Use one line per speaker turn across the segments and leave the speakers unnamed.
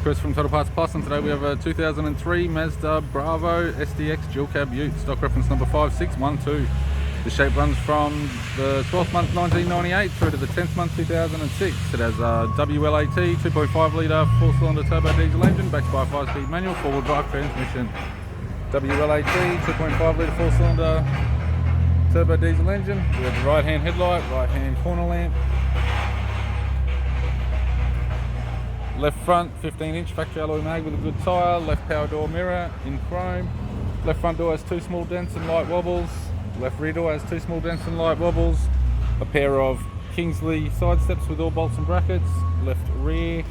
Chris from Total Parts Plus, and today we have a 2003 Mazda Bravo SDX dual cab ute, stock reference number 5612. The shape runs from the 12th month 1998 through to the 10th month 2006. It has a WLAT 2.5 litre 4-cylinder turbo diesel engine backed by a 5-speed manual four-wheel drive transmission. WLAT 2.5 litre 4-cylinder turbo diesel engine. We have the right hand headlight, right hand corner lamp. Left front 15-inch factory alloy mag with a good tyre. Left power door mirror in chrome. Left front door has 2 small dents and light wobbles. Left rear door has 2 small dents and light wobbles. A pair of Kingsley side steps with all bolts and brackets. Left rear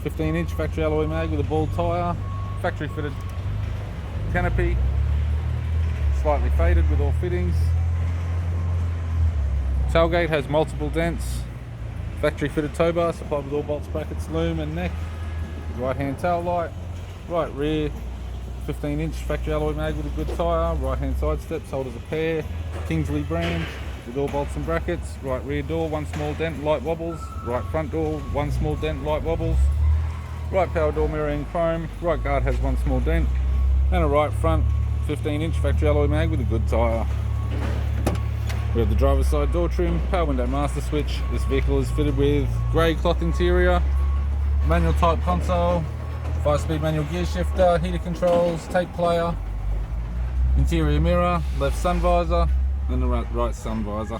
15-inch factory alloy mag with a ball tyre. Factory fitted canopy, slightly faded with all fittings. Tailgate has multiple dents. Factory fitted tow bar supplied with all bolts, brackets, loom and neck. Right hand tail light. Right rear 15-inch factory alloy mag with a good tyre. Right hand side steps sold as a pair. Kingsley brand with all bolts and brackets. Right rear door 1 small dent, light wobbles. Right front door 1 small dent, light wobbles. Right power door mirror in chrome. Right guard has 1 small dent. And a right front 15-inch factory alloy mag with a good tyre. We have the driver's side door trim, power window master switch. This vehicle is fitted with grey cloth interior, manual type console, 5-speed manual gear shifter, heater controls, tape player, interior mirror, left sun visor and the right sun visor.